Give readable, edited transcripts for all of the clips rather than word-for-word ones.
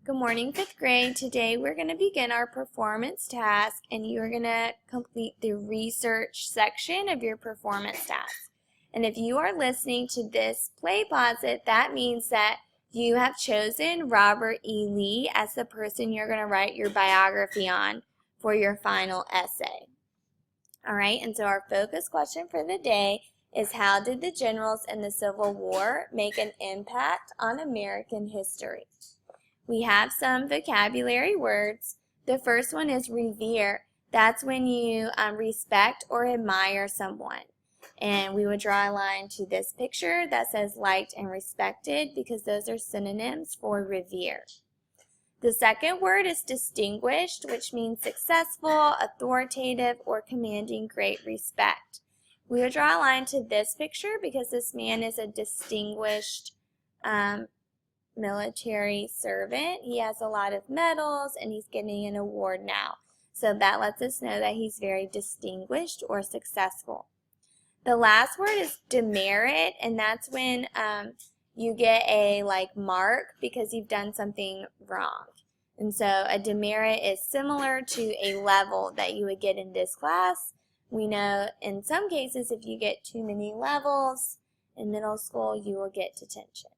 Good morning, 5th grade. Today we're going to begin our performance task, and you're going to complete the research section of your performance task. And if you are listening to this play posit, that means that you have chosen Robert E. Lee as the person you're going to write your biography on for your final essay. All right, and so our focus question for the day is, how did the generals in the Civil War make an impact on American history? We have some vocabulary words. The first one is revere. That's when you respect or admire someone. And we would draw a line to this picture that says liked and respected, because those are synonyms for revere. The second word is distinguished, which means successful, authoritative, or commanding great respect. We would draw a line to this picture because this man is a distinguished military servant. He has a lot of medals and he's getting an award now. So that lets us know that he's very distinguished or successful. The last word is demerit, and that's when you get a mark because you've done something wrong. And so a demerit is similar to a level that you would get in this class. We know in some cases if you get too many levels in middle school, you will get detention.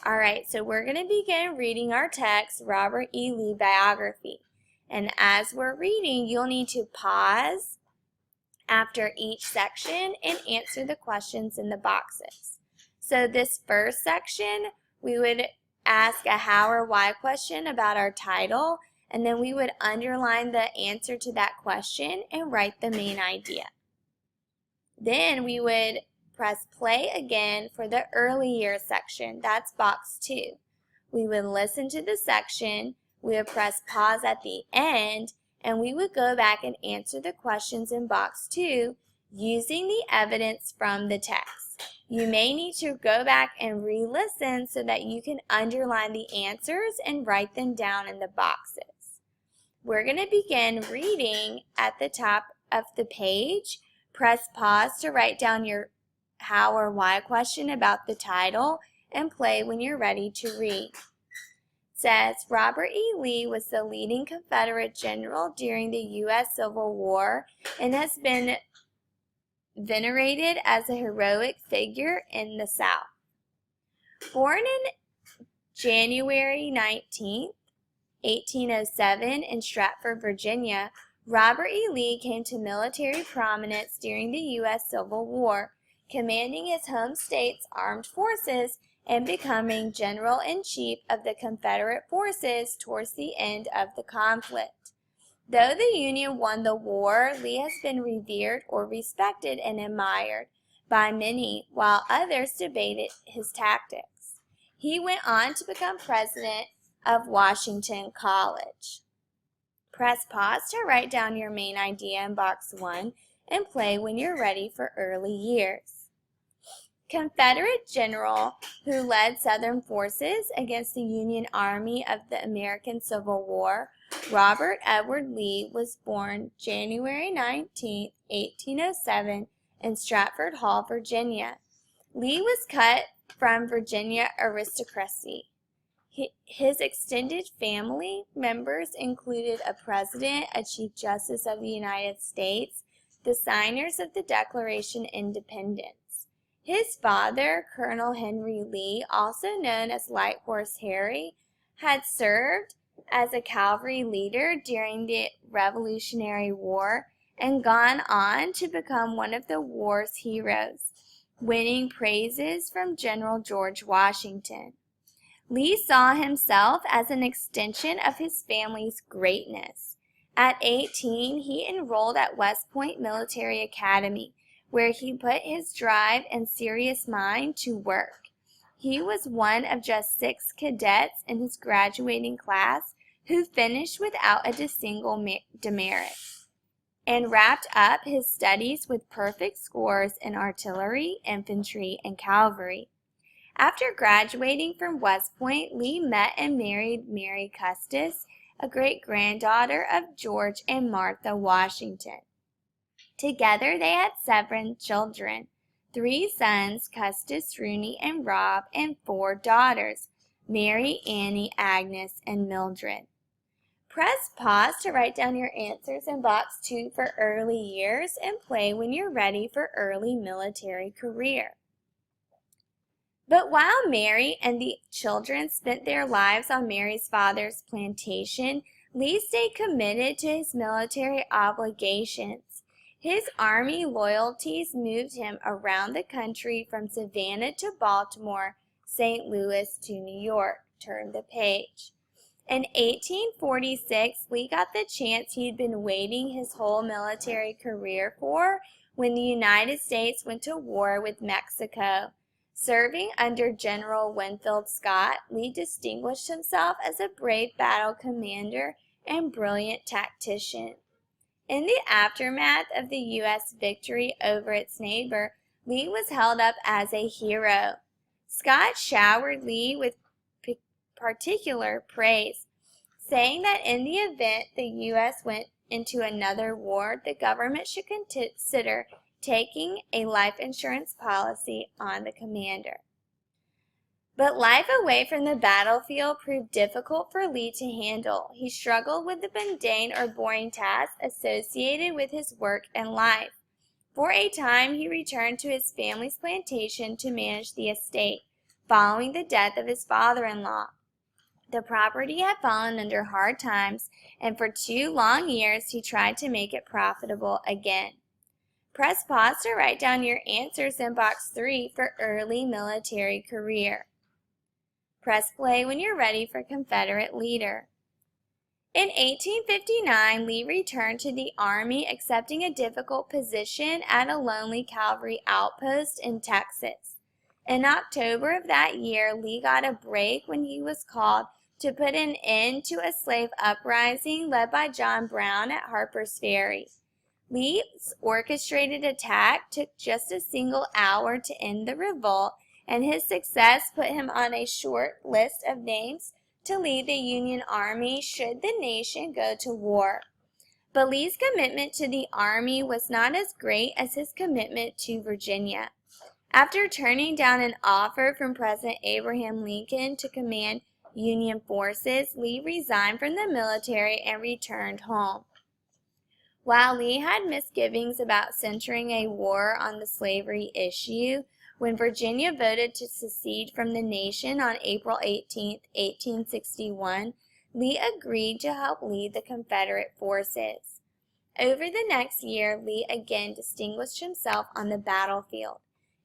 All right, so we're going to begin reading our text, Robert E. Lee Biography. And as we're reading, you'll need to pause after each section and answer the questions in the boxes. So this first section, we would ask a how or why question about our title, and then we would underline the answer to that question and write the main idea. Then we would press play again for the early years section. That's box 2. We would listen to the section, we would press pause at the end, and we would go back and answer the questions in box 2 using the evidence from the text. You may need to go back and re-listen so that you can underline the answers and write them down in the boxes. We're going to begin reading at the top of the page. Press pause to write down your how or why question about the title, and play when you're ready to read. It says, Robert E. Lee was the leading Confederate general during the U.S. Civil War and has been venerated as a heroic figure in the South. Born in January 19, 1807 in Stratford, Virginia, Robert E. Lee came to military prominence during the U.S. Civil War, commanding his home state's armed forces and becoming General-in-Chief of the Confederate forces towards the end of the conflict. Though the Union won the war, Lee has been revered or respected and admired by many, while others debated his tactics. He went on to become president of Washington College. Press pause to write down your main idea in box 1 and play when you're ready for early years. Confederate general who led Southern forces against the Union Army of the American Civil War, Robert Edward Lee was born January 19, 1807 in Stratford Hall, Virginia. Lee was cut from Virginia aristocracy. His extended family members included a president, a chief justice of the United States, the signers of the Declaration of Independence. His father, Colonel Henry Lee, also known as Light Horse Harry, had served as a cavalry leader during the Revolutionary War and gone on to become one of the war's heroes, winning praises from General George Washington. Lee saw himself as an extension of his family's greatness. At 18, he enrolled at West Point Military Academy, where he put his drive and serious mind to work. He was one of just 6 cadets in his graduating class who finished without a single demerit, and wrapped up his studies with perfect scores in artillery, infantry, and cavalry. After graduating from West Point, Lee met and married Mary Custis, a great-granddaughter of George and Martha Washington. Together they had 7 children, 3 sons, Custis, Rooney, and Rob, and 4 daughters, Mary, Annie, Agnes, and Mildred. Press pause to write down your answers in box 2 for early years and play when you're ready for early military career. But while Mary and the children spent their lives on Mary's father's plantation, Lee stayed committed to his military obligations. His Army loyalties moved him around the country from Savannah to Baltimore, St. Louis to New York. Turn the page. In 1846, Lee got the chance he'd been waiting his whole military career for when the United States went to war with Mexico. Serving under General Winfield Scott, Lee distinguished himself as a brave battle commander and brilliant tactician. In the aftermath of the U.S. victory over its neighbor, Lee was held up as a hero. Scott showered Lee with particular praise, saying that in the event the U.S. went into another war, the government should consider taking a life insurance policy on the commander. But life away from the battlefield proved difficult for Lee to handle. He struggled with the mundane or boring tasks associated with his work and life. For a time, he returned to his family's plantation to manage the estate, following the death of his father-in-law. The property had fallen under hard times, and for 2 long years he tried to make it profitable again. Press pause to write down your answers in box 3 for early military career. Press play when you're ready for Confederate leader. In 1859, Lee returned to the Army, accepting a difficult position at a lonely cavalry outpost in Texas. In October of that year, Lee got a break when he was called to put an end to a slave uprising led by John Brown at Harper's Ferry. Lee's orchestrated attack took just a single hour to end the revolt, and his success put him on a short list of names to lead the Union Army should the nation go to war. But Lee's commitment to the Army was not as great as his commitment to Virginia. After turning down an offer from President Abraham Lincoln to command Union forces, Lee resigned from the military and returned home. While Lee had misgivings about centering a war on the slavery issue, when Virginia voted to secede from the nation on April 18, 1861, Lee agreed to help lead the Confederate forces. Over the next year, Lee again distinguished himself on the battlefield.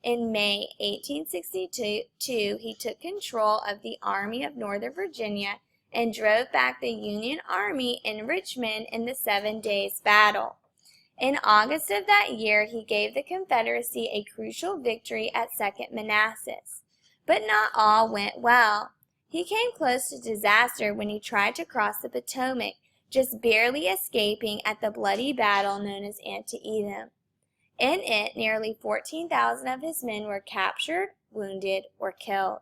In May 1862, he took control of the Army of Northern Virginia and drove back the Union Army in Richmond in the 7 Days Battle. In August of that year, he gave the Confederacy a crucial victory at Second Manassas. But not all went well. He came close to disaster when he tried to cross the Potomac, just barely escaping at the bloody battle known as Antietam. In it, nearly 14,000 of his men were captured, wounded, or killed.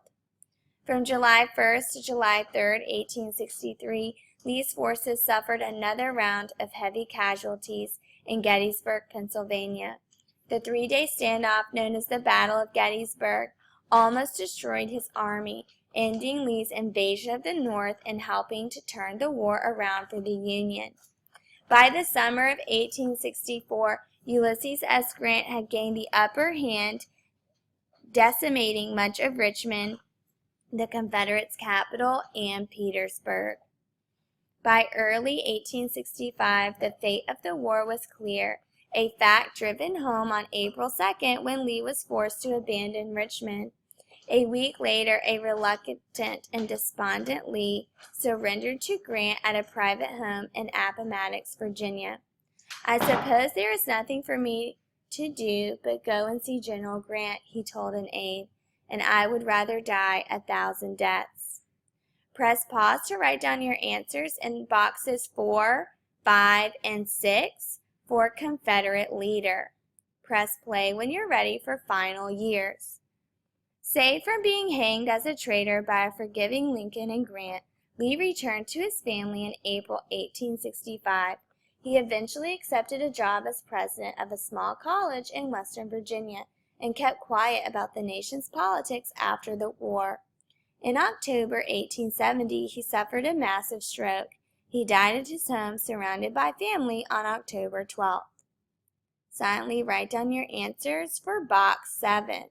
From July 1st to July 3rd, 1863, Lee's forces suffered another round of heavy casualties in Gettysburg, Pennsylvania. The 3-day standoff, known as the Battle of Gettysburg, almost destroyed his army, ending Lee's invasion of the North and helping to turn the war around for the Union. By the summer of 1864, Ulysses S. Grant had gained the upper hand, decimating much of Richmond, the Confederates' capital, and Petersburg. By early 1865, the fate of the war was clear, a fact driven home on April 2nd when Lee was forced to abandon Richmond. A week later, a reluctant and despondent Lee surrendered to Grant at a private home in Appomattox, Virginia. "I suppose there is nothing for me to do but go and see General Grant," he told an aide, "and I would rather die 1,000 deaths." Press pause to write down your answers in boxes 4, 5, and 6 for Confederate leader. Press play when you're ready for final years. Saved from being hanged as a traitor by a forgiving Lincoln and Grant, Lee returned to his family in April 1865. He eventually accepted a job as president of a small college in Western Virginia and kept quiet about the nation's politics after the war. In October 1870, he suffered a massive stroke. He died at his home surrounded by family on October 12th. Silently write down your answers for box 7.